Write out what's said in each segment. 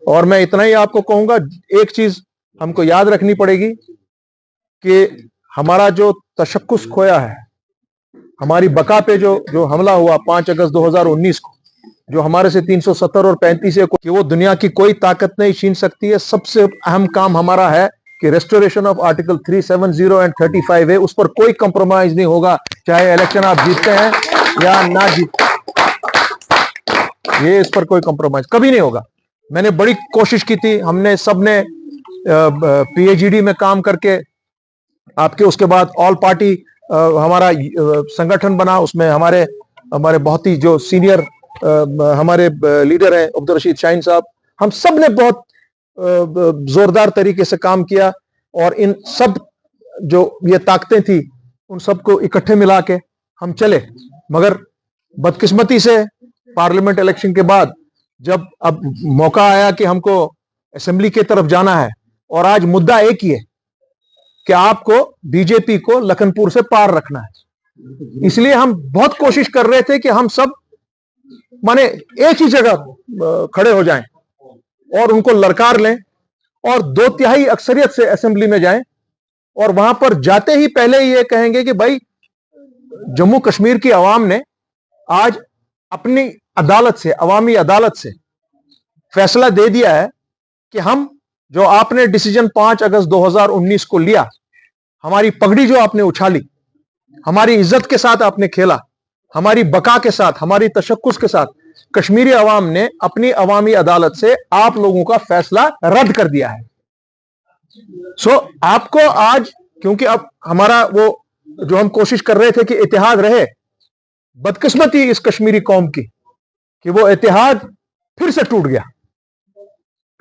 और मैं इतना ही आपको कहूंगा, एक चीज हमको याद रखनी पड़ेगी कि हमारा जो तशक्कुस खोया है, हमारी बका पे जो जो हमला हुआ 5 अगस्त 2019 को, जो हमारे से 370 और 35 है, कि वो दुनिया की कोई ताकत नहीं छीन सकती है। सबसे अहम काम हमारा है कि रेस्टोरेशन ऑफ आर्टिकल 370 एंड 35 है, उस पर कोई कंप्रोमाइज नहीं होगा, चाहे इलेक्शन आप जीतते हैं या ना जीतते, ये इस पर कोई कंप्रोमाइज कभी नहीं होगा। मैंने बड़ी कोशिश की थी, हमने सबने पीएचईडी में काम करके आपके, उसके बाद ऑल पार्टी हमारा संगठन बना, उसमें हमारे बहुत ही जो सीनियर हमारे लीडर हैं अब्दुल रशीद शाहीन साहब, हम सब ने बहुत जोरदार तरीके से काम किया और इन सब जो ये ताकतें थी उन सबको इकट्ठे मिला के हम चले। मगर बदकिस्मती से पार्लियामेंट इलेक्शन के बाद जब अब मौका आया कि हमको असेंबली की तरफ जाना है, और आज मुद्दा एक ही है कि आपको बीजेपी को लखनपुर से पार रखना है, इसलिए हम बहुत कोशिश कर रहे थे कि हम सब माने एक ही जगह खड़े हो जाएं और उनको ललकार लें और 2/3 अक्सरियत से असेंबली में जाएं, और वहां पर जाते ही पहले ये कहेंगे कि भाई जम्मू कश्मीर की आवाम ने आज अपनी अदालत से, अवामी अदालत से फैसला दे दिया है कि हम जो आपने डिसीजन 5 अगस्त 2019 को लिया, हमारी पगड़ी जो आपने उछाली, हमारी इज्जत के साथ आपने खेला, हमारी बका के साथ, हमारी तशक्कुस के साथ, कश्मीरी अवाम ने अपनी अवामी अदालत से आप लोगों का फैसला रद्द कर दिया है। सो आपको आज, क्योंकि अब हमारा वो जो हम कोशिश कर रहे थे कि इत्तेहाद रहे, बदकिस्मती इस कश्मीरी कौम की कि वो इत्तेहाद फिर से टूट गया।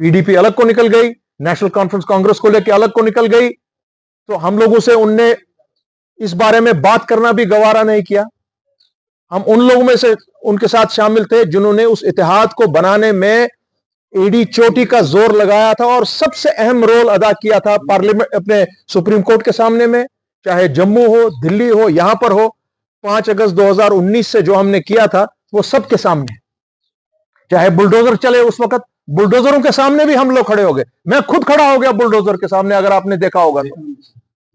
पीडीपी अलग को निकल गई, नेशनल कॉन्फ्रेंस कांग्रेस को लेकर अलग को निकल गई, तो हम लोगों से उनने इस बारे में बात करना भी गवारा नहीं किया। हम उन लोगों में से उनके साथ शामिल थे जिन्होंने उस इत्तेहाद को बनाने में एडी चोटी का जोर लगाया था और सबसे अहम रोल अदा किया था पार्लियामेंट, अपने सुप्रीम कोर्ट के सामने में, चाहे जम्मू हो, दिल्ली हो, यहां पर हो। 5 अगस्त 2019 से जो हमने किया था वो सबके सामने, चाहे बुलडोजर चले, उस वक्त बुलडोजरों के सामने भी हम लोग खड़े हो गए। मैं खुद खड़ा हो गया बुलडोजर के सामने, अगर आपने देखा होगा तो।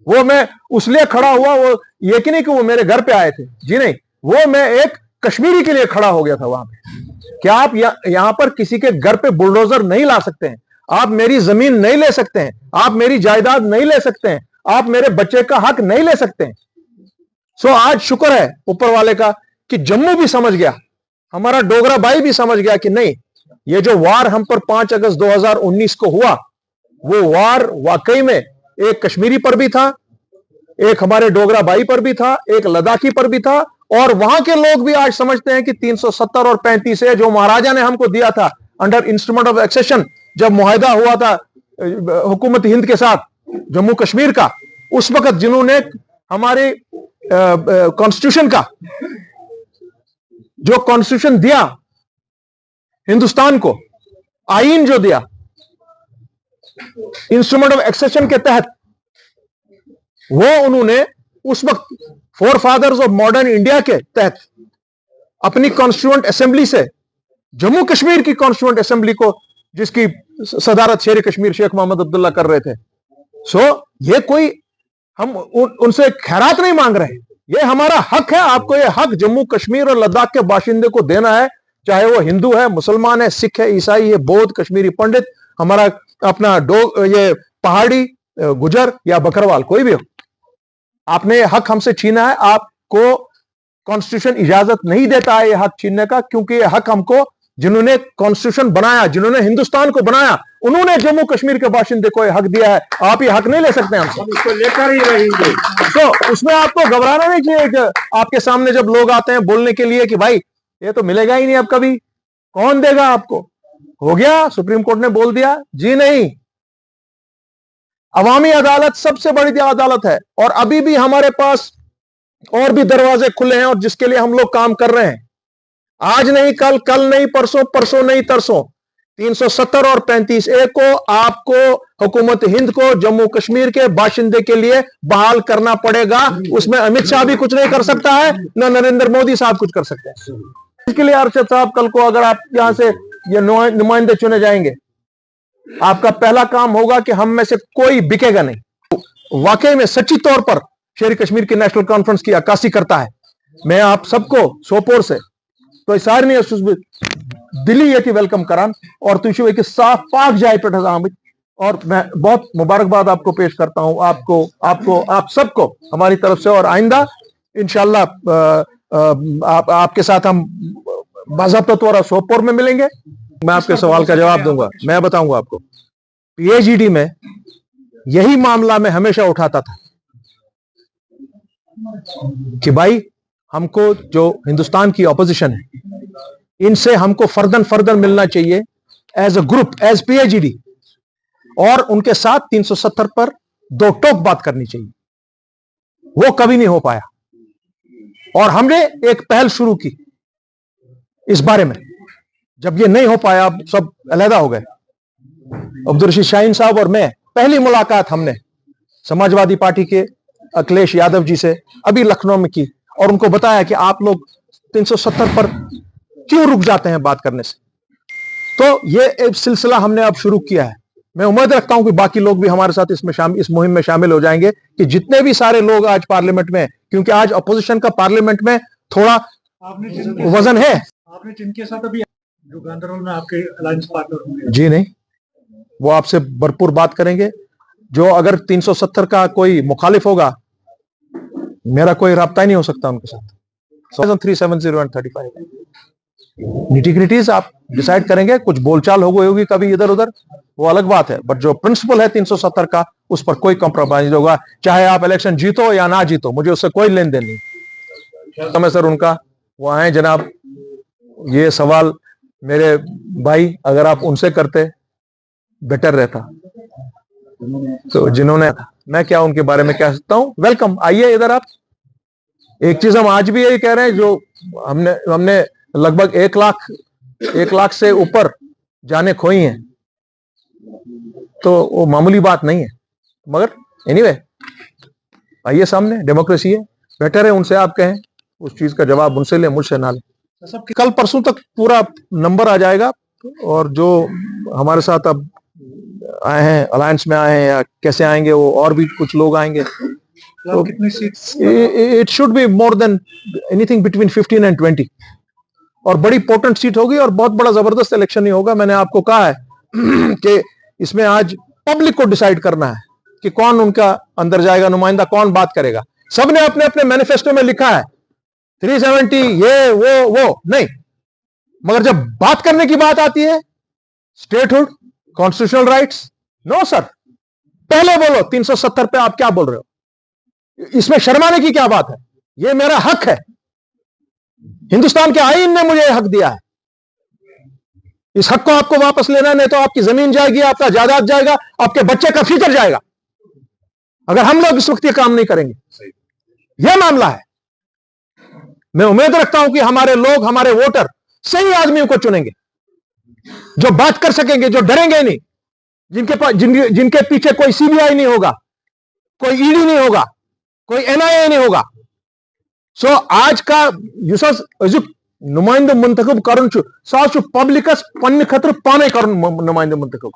वो मैं उसलिए खड़ा हुआ, वो ये कि नहीं कि वो मेरे घर पे आए थे, जी नहीं, वो मैं एक कश्मीरी के लिए खड़ा हो गया था वहां पे। क्या आप यहां पर किसी के घर पे बुलडोजर नहीं ला सकते हैं? आप मेरी जमीन नहीं ले सकते हैं, आप मेरी जायदाद नहीं ले सकते हैं, आप मेरे बच्चे का हक नहीं ले सकते हैं। सो आज शुक्र है ऊपर वाले का कि जम्मू भी समझ गया, हमारा डोगरा भाई भी समझ गया कि नहीं, ये जो वार हम पर 5 अगस्त 2019 को हुआ, वो वार वाकई में एक कश्मीरी पर भी था, एक हमारे डोगरा भाई पर भी था, एक लद्दाखी पर भी था, और वहां के लोग भी आज समझते हैं कि 370 और 35 है जो महाराजा ने हमको दिया था अंडर इंस्ट्रूमेंट ऑफ एक्सेशन, जब मुआहदा हुआ था हुकूमत हिंद के साथ जम्मू कश्मीर का, उस वक्त जिन्होंने हमारे कॉन्स्टिट्यूशन का, जो कॉन्स्टिट्यूशन दिया हिंदुस्तान को, आईन जो दिया इंस्ट्रूमेंट ऑफ एक्सेशन के तहत, वो उन्होंने उस वक्त forefathers of modern India के तहत अपनी कॉन्स्टिट्यूएंट असेंबली से, जम्मू कश्मीर की कॉन्स्टिट्यूएंट असेंबली को, जिसकी सदारत शेर कश्मीर शेख मोहम्मद अब्दुल्ला कर रहे थे। सो ये कोई हम उनसे खैरात नहीं मांग रहे, ये हमारा हक है। आपको ये हक जम्मू कश्मीर और लद्दाख के बाशिंदे को देना है, चाहे वो हिंदू है, मुसलमान है, सिख है, ईसाई है, बौद्ध, कश्मीरी पंडित, हमारा अपना ये पहाड़ी, गुजर या बकरवाल, कोई भी हो। आपने ये हक हमसे छीना है, आपको कॉन्स्टिट्यूशन इजाजत नहीं देता है ये हक छीनने का, क्योंकि ये हक हमको जिन्होंने कॉन्स्टिट्यूशन बनाया, जिन्होंने हिंदुस्तान को बनाया, उन्होंने जम्मू कश्मीर के बाशिंदे को ये हक दिया है। आप ये हक नहीं ले सकते हमसे, इसको लेकर ही रहेंगे। तो उसमें आपको घबराना नहीं चाहिए कि आपके सामने जब लोग आते हैं बोलने के लिए कि भाई ये तो मिलेगा ही नहीं अब कभी, कौन देगा आपको, हो गया, सुप्रीम कोर्ट ने बोल दिया, जी नहीं। अवामी अदालत सबसे बड़ी अदालत है, और अभी भी हमारे पास और भी दरवाजे खुले हैं, और जिसके लिए हम लोग काम कर रहे हैं। आज नहीं कल, कल नहीं परसों, परसों नहीं तरसों, 370 और 35A को आपको हुकूमत हिंद को जम्मू कश्मीर के बाशिंदे के लिए बहाल करना पड़ेगा। उसमें अमित शाह भी कुछ नहीं कर सकता है, न नरेंद्र मोदी साहब कुछ कर सकते हैं। इसके लिए अरशद साहब, कल को अगर आप यहां से ये नुमाइंदे चुने जाएंगे, आपका पहला काम होगा कि हम में से कोई बिकेगा नहीं। वाकई में सच्ची तौर पर शेर कश्मीर की नेशनल कॉन्फ्रेंस की अक्कासी करता है। मैं आप सबको सोपोर से तो सारे दिल्ली ये वेलकम करान और तुझे एक साफ पाक जाए पे आमिद। और मैं बहुत मुबारकबाद आपको पेश करता हूं, आपको आप सबको हमारी तरफ से। और आइंदा इंशाल्लाह आपके साथ हम बाज़ाब्ता तौर सोपोर में मिलेंगे। मैं आपके सवाल का जवाब दूंगा। मैं बताऊंगा आपको, पीएचईडी में यही मामला मैं हमेशा उठाता था कि भाई हमको जो हिंदुस्तान की ऑपोजिशन है, इनसे हमको फर्दर मिलना चाहिए as a group, as PHED, और उनके साथ 370 पर दो टोक बात करनी चाहिए। वो कभी नहीं हो पाया और हमने एक पहल शुरू की इस बारे में। जब ये नहीं हो पाया, अब सब अलहदा हो गए, अब्दुल रशीद शाहीन साहब और मैं, पहली मुलाकात हमने समाजवादी पार्टी के अखिलेश यादव जी से अभी लखनऊ में की और उनको बताया कि आप लोग 370 पर क्यों रुक जाते हैं बात करने से। तो ये एक सिलसिला हमने अब शुरू किया है। मैं उम्मीद रखता हूं कि बाकी लोग भी हमारे साथ इस मुहिम में शामिल हो जाएंगे, कि जितने भी सारे लोग आज पार्लियामेंट में, क्योंकि आज अपोजिशन का पार्लियामेंट में थोड़ा वजन है। आपने जिनके साथ अभी जो गांधरबल में आपके अलायंस पार्टनर होंगे, जी नहीं, वो आपसे भरपूर बात करेंगे। जो अगर 370 का कोई मुखालिफ होगा, मेरा कोई राब्ता ही नहीं हो सकता उनके साथ। 370 निटिग्रिटीज आप डिसाइड करेंगे, कुछ बोलचाल हो गई होगी कभी इधर उधर, वो अलग बात है, बट जो प्रिंसिपल है 370 का, उस पर कोई कॉम्प्रोमाइज होगा। चाहे आप इलेक्शन जीतो या ना जीतो, मुझे उससे कोई लेन देन नहीं। समय सर उनका वो आए जनाब, ये सवाल मेरे भाई अगर आप उनसे करते बेटर रहता। तो जिन्होंने, मैं क्या उनके बारे में कह सकता हूं। वेलकम, आइए इधर आप। एक चीज हम आज भी यही कह रहे हैं, जो हमने लगभग 1 लाख से ऊपर जाने खोई हैं, तो वो मामूली बात नहीं है। मगर एनीवे, आइए सामने, डेमोक्रेसी है, बेटर है उनसे आप कहें, उस चीज का जवाब उनसे ले, मुझसे ना ले। कल परसों तक पूरा नंबर आ जाएगा। और जो हमारे साथ अब आए हैं, अलायंस में आए हैं या कैसे आएंगे, वो और भी कुछ लोग आएंगे। तो it should be more than anything between 15 and 20, और बड़ी पोटेंट सीट होगी और बहुत बड़ा जबरदस्त इलेक्शन ही होगा। मैंने आपको कहा है कि इसमें आज पब्लिक को डिसाइड करना है कि कौन उनका अंदर जाएगा, नुमाइंदा कौन बात करेगा। सबने अपने अपने मैनिफेस्टो में लिखा है 370, ये वो नहीं, मगर जब बात करने की बात आती है, statehood, constitutional rights, no sir, पहले बोलो 370 पे आप क्या बोल रहे हो। इसमें शर्माने की क्या बात है, यह मेरा हक है, हिंदुस्तान के आईन ने मुझे हक दिया है। इस हक को आपको वापस लेना, नहीं तो आपकी जमीन जाएगी, आपका जायदाद जाएगा, आपके बच्चे का फ्यूचर जाएगा, अगर हम लोग इस वक्त ये काम नहीं करेंगे। यह मामला है। मैं उम्मीद रखता हूं कि हमारे लोग, हमारे वोटर सही आदमियों को चुनेंगे, जो बात कर सकेंगे, जो डरेंगे नहीं, जिनके पीछे कोई सीबीआई नहीं होगा, कोई ईडी नहीं होगा, कोई एनआईए नहीं होगा। सो आज का युसस नुमाइंदा मुंतखब करुन सास पब्लिकस पन्ने खतर पाने करुन नुमाइंदा मुंतखब।